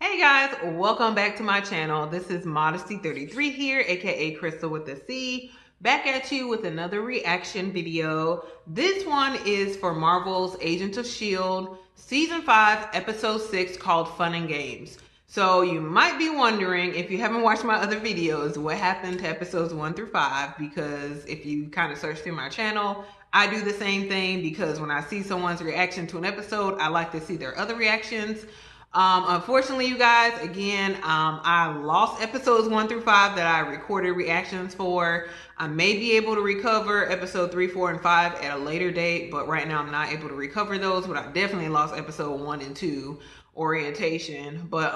Hey guys, welcome back to my channel. This is Modesty33 here, aka Crystal with a C, back at you with another reaction video. This one is for Marvel's Agents of S.H.I.E.L.D. Season 5, Episode 6 called Fun and Games. So you might be wondering, if you haven't watched my other videos, what happened to episodes 1 through 5, because if you kind of search through my channel, I do the same thing because when I see someone's reaction to an episode, I like to see their other reactions. Unfortunately, you guys, again, I lost episodes 1 through 5 that I recorded reactions for. I may be able to recover episode 3, 4, and 5 at a later date, but right now I'm not able to recover those. But I definitely lost episode 1 and 2 orientation. But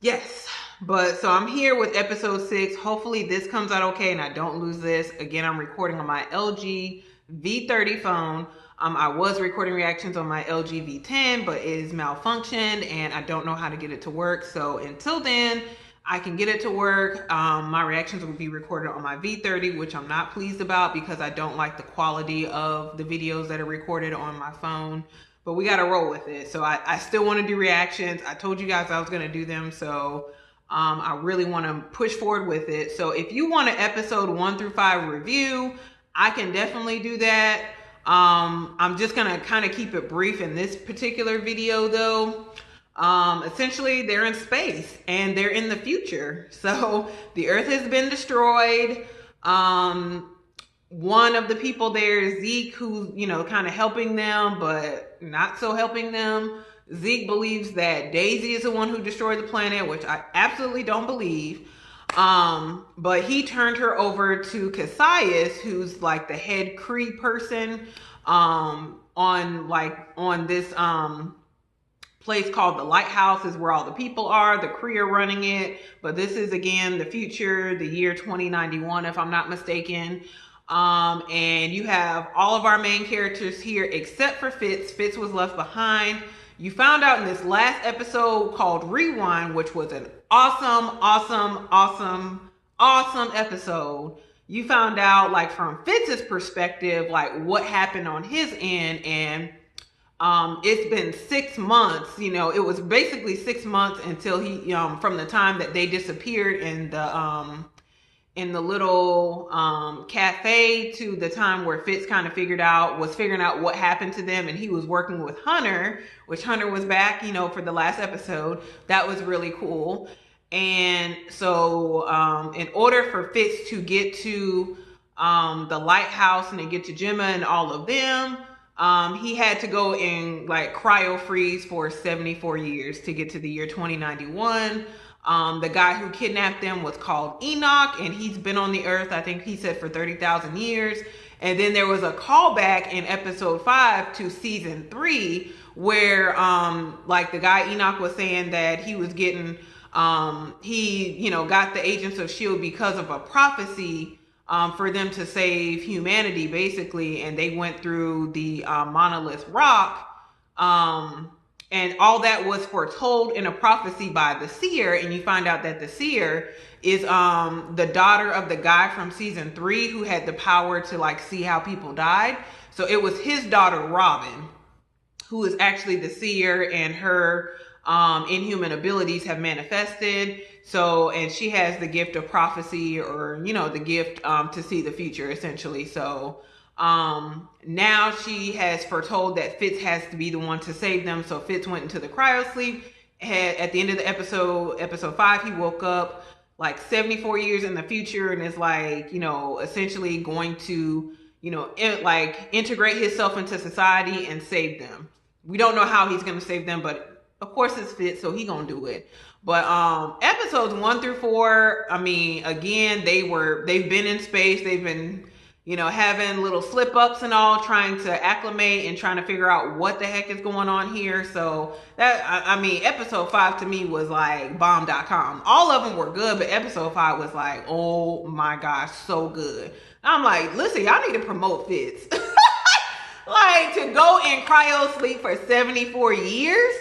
yes. But so I'm here with episode 6. Hopefully this comes out okay and I don't lose this. Again, I'm recording on my LG V30 phone. I was recording reactions on my LG V10, but it is malfunctioned and I don't know how to get it to work. So until then, I can get it to work. My reactions will be recorded on my V30, which I'm not pleased about because I don't like the quality of the videos that are recorded on my phone. But we got to roll with it. So I still want to do reactions. I told you guys I was going to do them. So I really want to push forward with it. So if you want an episode 1 through 5 review, I can definitely do that. I'm just gonna kind of keep it brief in this particular video though. Essentially they're in space and they're in the future. So the earth has been destroyed. One of the people there, Zeke, who's, kind of helping them, but not so helping them. Zeke believes that Daisy is the one who destroyed the planet, which I absolutely don't believe. But he turned her over to Cassius, who's like the head Kree person, on this, place called the Lighthouse is where all the people are. The Kree are running it, but this is again the future, the year 2091, if I'm not mistaken. And you have all of our main characters here except for Fitz. Fitz was left behind. You found out in this last episode called Rewind, which was an awesome episode. You found out, like, from Fitz's perspective, like what happened on his end. And it's been 6 months. It was basically 6 months until he from the time that they disappeared in the little cafe to the time where Fitz kind of figuring out what happened to them, and he was working with Hunter, which Hunter was back, for the last episode. That was really cool. And so in order for Fitz to get to the lighthouse and to get to Gemma and all of them, he had to go in like cryo freeze for 74 years to get to the year 2091. The guy who kidnapped them was called Enoch, and he's been on the earth, I think he said, for 30,000 years. And then there was a callback in episode 5 to season 3 where like the guy Enoch was saying that he was getting he got the Agents of S.H.I.E.L.D. because of a prophecy for them to save humanity, basically. And they went through the monolith rock, and all that was foretold in a prophecy by the seer. And you find out that the seer is the daughter of the guy from season 3 who had the power to like see how people died. So it was his daughter Robin, who is actually the seer, and her inhuman abilities have manifested. So, and she has the gift of prophecy, or the gift to see the future, essentially. So now she has foretold that Fitz has to be the one to save them. So Fitz went into the cryo sleep. At the end of the episode 5, he woke up like 74 years in the future, and is like, essentially going to, like integrate himself into society and save them. We don't know how he's going to save them, but of course it's Fitz, so he gonna do it. But episodes 1 through 4, I mean, again, they've been in space. They've been, having little slip ups and all, trying to acclimate and trying to figure out what the heck is going on here. So that, I mean, episode 5 to me was like bomb.com. All of them were good, but episode 5 was like, oh my gosh, so good. I'm like, listen, y'all need to promote Fitz. Like, to go in cryo sleep for 74 years?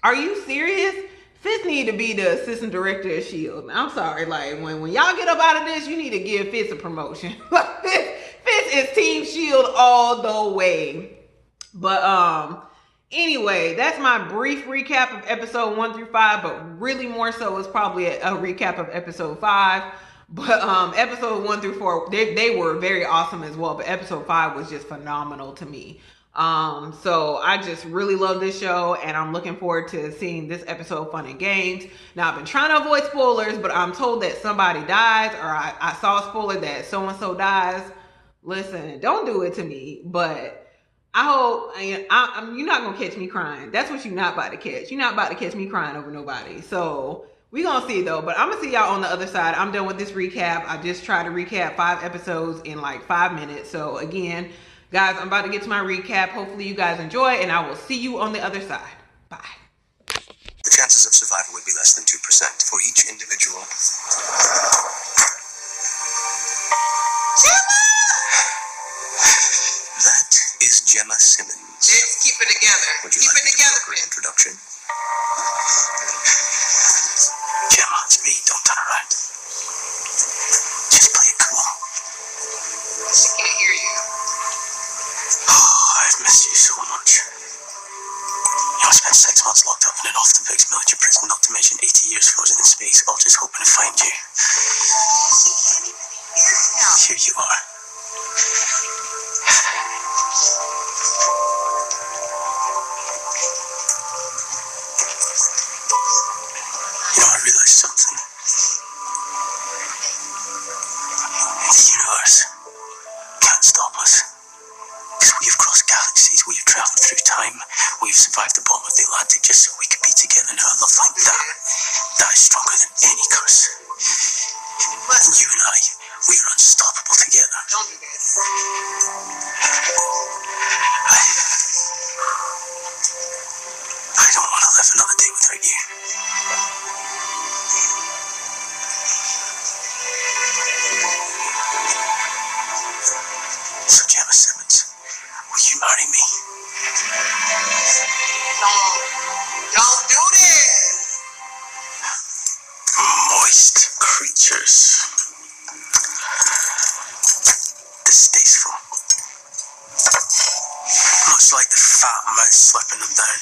Are you serious? Fitz need to be the assistant director of S.H.I.E.L.D. I'm sorry, like, when y'all get up out of this, you need to give Fitz a promotion. Fitz is Team S.H.I.E.L.D. all the way. But Anyway, that's my brief recap of episode 1 through 5, but really more so is probably a recap of episode 5. But episode 1 through 4, they were very awesome as well. But episode 5 was just phenomenal to me. So I just really love this show, and I'm looking forward to seeing this episode, Fun and Games. Now, I've been trying to avoid spoilers, but I'm told that somebody dies, or I saw a spoiler that so-and-so dies. Listen, don't do it to me, but I hope you're not gonna catch me crying. That's what you're not about to catch. You're not about to catch me crying over nobody. So we gonna see though. But I'm gonna see y'all on the other side. I'm done with this recap. I just tried to recap 5 episodes in like 5 minutes. So again, guys, I'm about to get to my recap. Hopefully you guys enjoy, and I will see you on the other side. Bye. The chances of survival would be less than 2% for each individual. That is Gemma Simmons. Let's keep it together. Would you like me to offer an introduction? Gemma, it's me. Don't turn around. Just play it cool. She can't hear you. Oh, I've missed you so much. I spent 6 months locked up in an off-the-books military prison, not to mention 80 years frozen in space, all just hoping to find you. She can't even hear him. Here you are. You know, I realized something. The universe can't stop us. Because we have crossed galaxies, we have traveled through time, we have survived the bottom of the Atlantic just so we could be together. Now, a love like that is stronger than any curse. And you and I, we are unstoppable together. Don't do this. I don't want to live another day without you. So, Gemma Simmons, will you marry me? Don't do this. Moist creatures. Distasteful. Much like the fat mouse slapping them down.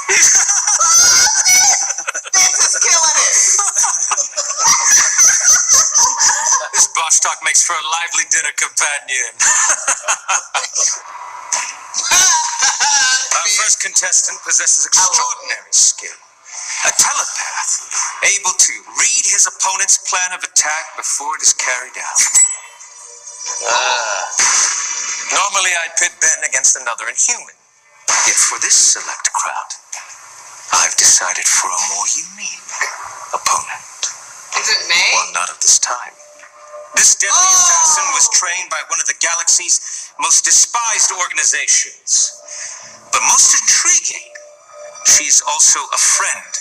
This is killing it. This boss talk makes for a lively dinner companion. Our first contestant possesses extraordinary skill. A telepath, able to read his opponent's plan of attack before it is carried out. Normally I'd pit Ben against another inhuman. Yet for this select crowd, I've decided for a more unique opponent. Is it May? Well, not at this time. This deadly assassin was trained by one of the galaxy's most despised organizations. But most intriguing, she's also a friend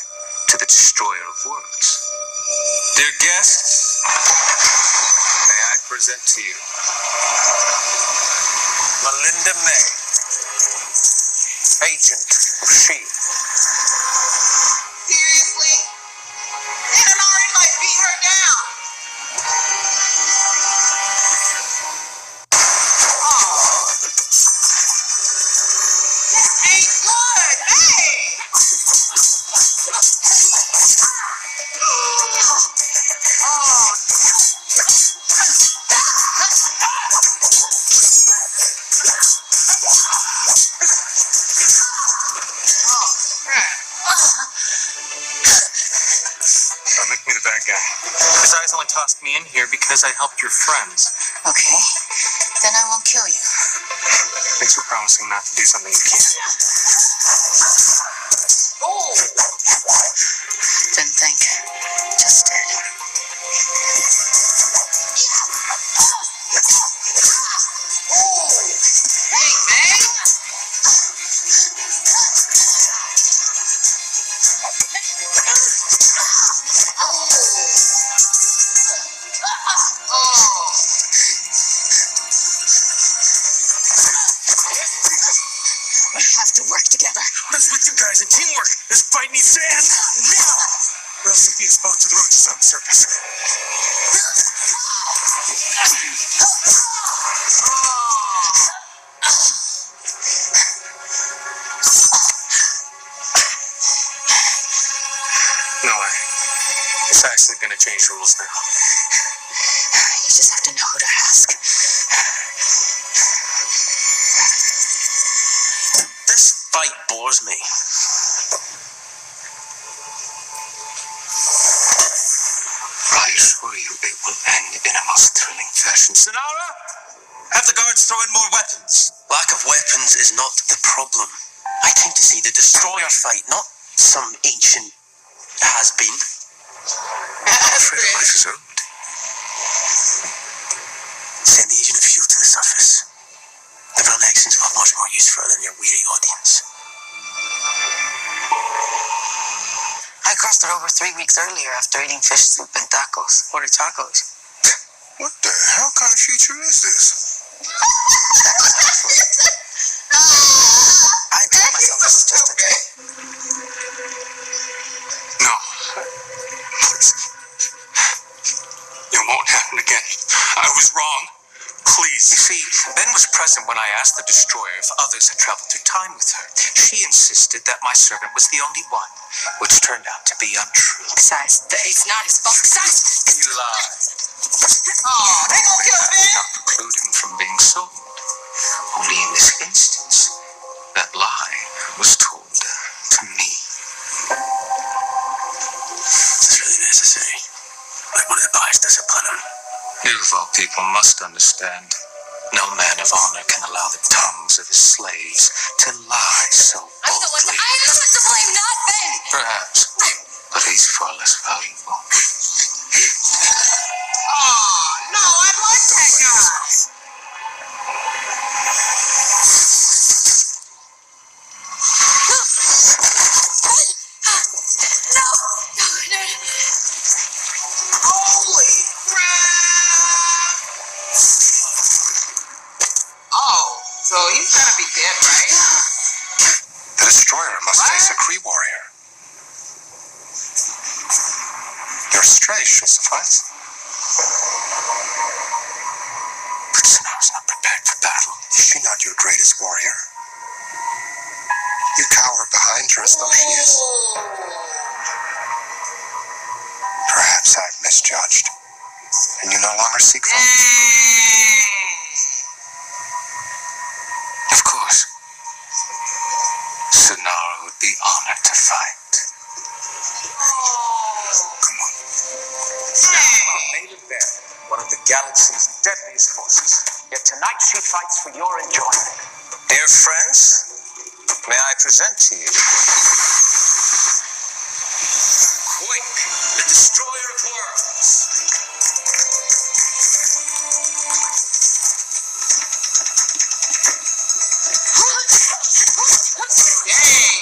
to the destroyer of worlds. Dear guests, may I present to you Melinda May, agent of S.H.I.E.L.D. Seriously? They done already like beat her down. This ain't good, May. Don't make me the bad guy. Besides, only tossed me in here because I helped your friends. Okay, then I won't kill you. Thanks for promising not to do something you can't. Oh, Didn't think. Just did. hey, May. We have to work together. What is with you guys and teamwork? This fight needs to end now! recipe is about to throw to some surface. No way. It's actually going to change rules now. You just have to know who to ask. This fight bores me. I assure you it will end in a most thrilling fashion. Sonara, have the guards throw in more weapons. Lack of weapons is not the problem. I came to see the destroyer fight, not some ancient has-been. I'm afraid life is owed. Send the agent of S.H.I.E.L.D to the surface. The real Nexans will have much more use for it than your weary audience. I crossed her over 3 weeks earlier after eating fish soup and tacos. What are tacos? What the hell kind of future is this? I told myself this is just a day. No. Please. It won't happen again. I was wrong. Please. You see, Ben was present when I asked the destroyer if others had traveled through time with her. She insisted that my servant was the only one, which turned out to be untrue. Besides, it's not his fault. Besides, You lied. Oh, they gonna kill That Ben? did not preclude him from being sold. Only in this instance, that lie was told to me. Is this really necessary? Like one of the buyers discipline him? You of all people must understand. No man of honor can allow the tongues of his slaves to lie so boldly. I'm the one to blame, not Ben. Perhaps, but he's far less valuable. Oh, no, I like that guy. No. Holy crap. Oh, so he's gotta be dead, right? The destroyer must face a Kree warrior. Your stray shall suffice. But Sonara's not prepared for battle. Is she not your greatest warrior? You cower behind her as though she is. Perhaps I've misjudged, and you no longer seek vengeance. Of course. Sonara would be honored to fight. Come on. Sonara made it there, one of the galaxy's deadliest forces. Yet tonight she fights for your enjoyment. Dear friends, may I present to you Quake, the destroyer of worlds. Dang.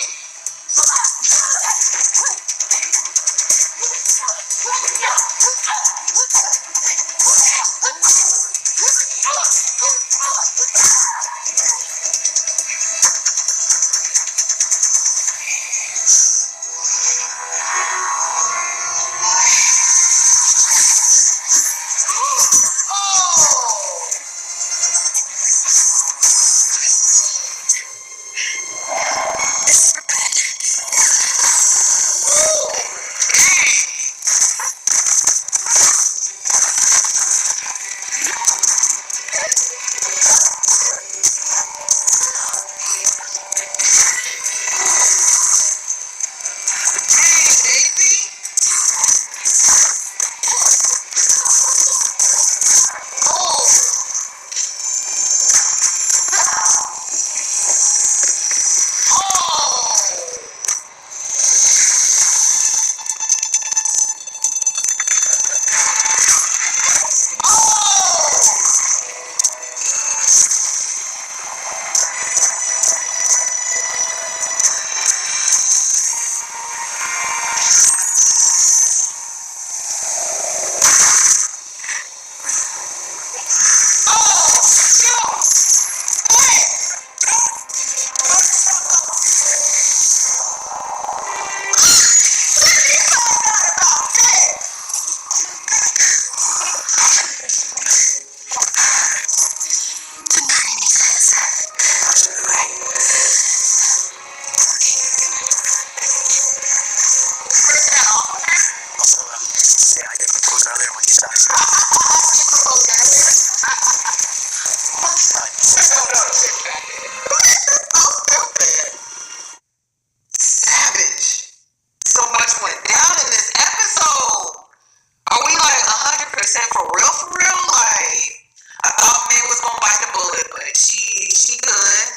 for real, like, I thought May was gonna bite the bullet, but she good.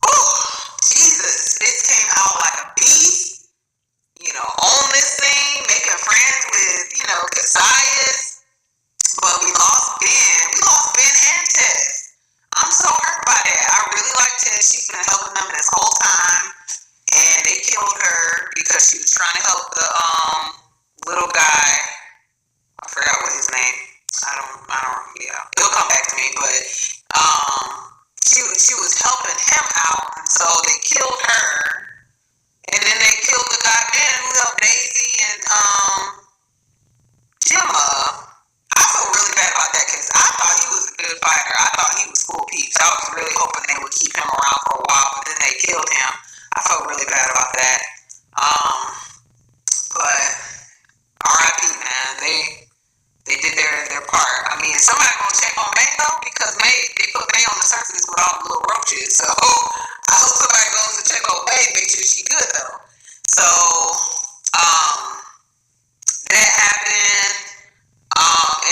Oh, Jesus, this came out like a beast, on this thing, making friends with, Cassius. But we lost Ben. We lost Ben and Tess. I'm so hurt by that. I really like Tess. She's been helping them this whole time. And they killed her because she was trying to help the little guy. I forgot what his name. Yeah. It'll come back to me, but she was helping him out, and so they killed her. And then they killed the guy Ben who helped Daisy and Gemma. I feel really bad about that because I thought he was a good fighter. I thought he was cool peeps. I was really hoping they would keep him around for a while, but then they killed him. I felt really bad about that. But R.I.P. man, they did their part. I mean, is somebody gonna check on May though? Because they put May on the surface with all the little roaches. So I hope somebody goes to check on May, make sure she's good though. So that happened.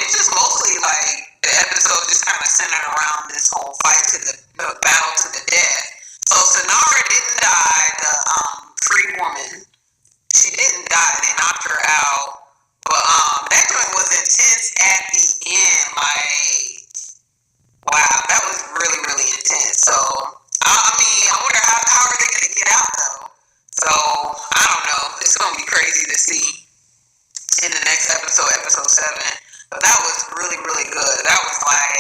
It's just mostly like the episode just kind of centered around this whole fight to the battle to the death. So Sonara didn't die, the free woman. She didn't die. They knocked her out. But that joint was intense at the end. Like, wow, that was really, really intense. So I wonder how are they gonna get out though? So I don't know. It's gonna be crazy to see in the next episode 7. But that was really, really good. That was like,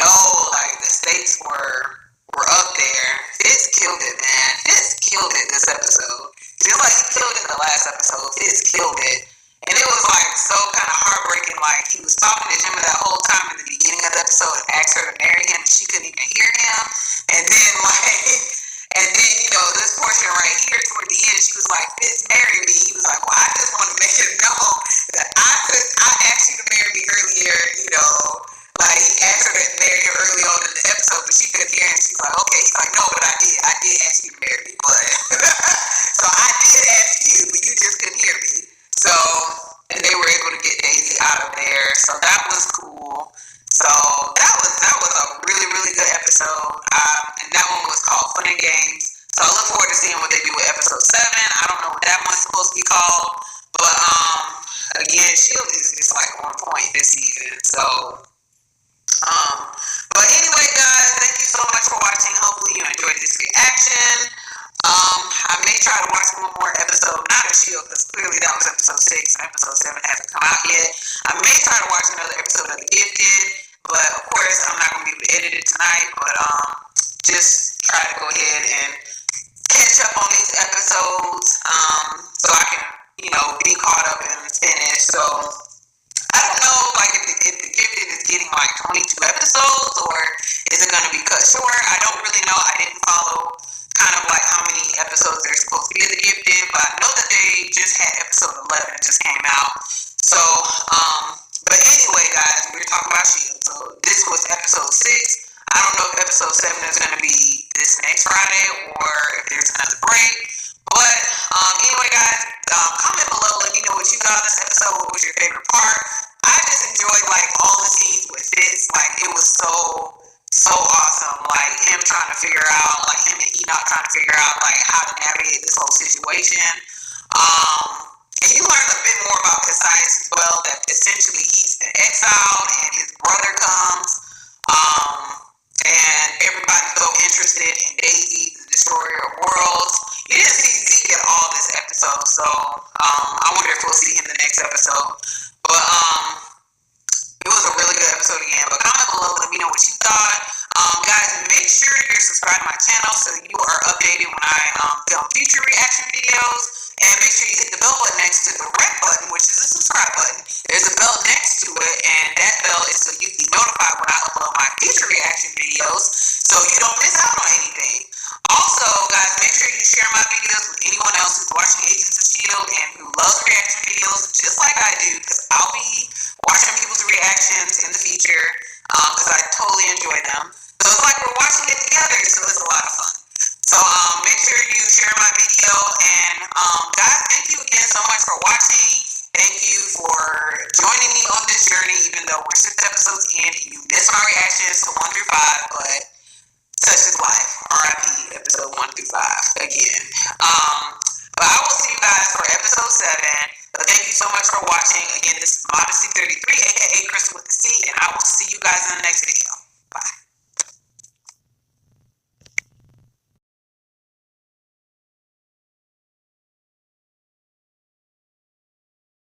like the stakes were up there. Fitz killed it, man. Fitz killed it this episode. Just like he killed it in the last episode, Fitz killed it. And it was like so kind of heartbreaking. Like he was talking to Gemma that whole time in the beginning of the episode and asked her to marry him. She couldn't even hear him. And then this portion right here toward the end, she was like, Fitz, marry me. He was like, well, I just want to make it known that I asked you to marry me earlier, like he asked her to marry him early on in the episode, but she couldn't hear him. She's like, okay. He's like, no, but I did ask you to marry me, but so I did ask you, but you just couldn't hear me. So, and they were able to get Daisy out of there. So that was cool. So that was a really, really good episode. And that one was called Fun and Games. So I look forward to seeing what they do with episode 7. I don't know what that one's supposed to be called. But again, S.H.I.E.L.D. is just like on point this season. So but anyway, guys, thank you so much for watching. Hopefully you enjoyed this reaction. I may try to watch one more episode, not of S.H.I.E.L.D, because clearly that was episode 6 and episode 7 hasn't come out yet. I may try to watch another episode of The Gifted, but of course I'm not going to be able to edit it tonight, but just try to go ahead and catch up on these episodes so I can, be caught up and finish. So I don't know, like if The Gifted is getting like 22 episodes or is it going to be cut short? I don't really know. I didn't follow kind of like how many episodes they're supposed to be in The Gifted, but I know that they just had episode 11 that just came out. So, but anyway, guys, we were talking about S.H.I.E.L.D. So this was episode 6. I don't know if episode 7 is going to be this next Friday or if there's another break. But anyway, guys, comment below. Let me know what you thought of this episode. What was your favorite part? I just enjoyed like all the scenes with Fitz. Like it was so awesome. Like him trying to figure out, like him and Enoch trying to figure out like how to navigate this whole situation. And you learn a bit more about Cassius as well. That essentially he's been exiled and his brother comes. And everybody's so interested in Daisy, the destroyer of worlds. You didn't see Zeke at all this episode, so I wonder if we'll see him the next episode. But it was a really good episode again. But comment below, let me know what you thought. Guys, make sure you're subscribed to my channel so you are updated when I film future reaction videos. And make sure you hit the bell button next to the red button, which is the subscribe button. There's a bell next to it, and that bell is so you can be notified when I upload my future reaction videos so you don't miss out on anything. Also, guys, make sure you share my videos with anyone else who's watching Agents of S.H.I.E.L.D. and who loves reaction videos just like I do, because I'll be watching people's reactions in the future because I totally enjoy them. So it's like we're watching it together, so it's a lot of fun. So make sure you share my video, and guys, thank you again so much for watching. Thank you for joining me on this journey, even though we're 6 episodes in and you missed my reactions to 1 through 5, but such is life. RIP episode 1 through 5 again. But I will see you guys for episode 7. But thank you so much for watching. Again, this is Modesty 33, aka Crystal with the C, and I will see you guys in the next video.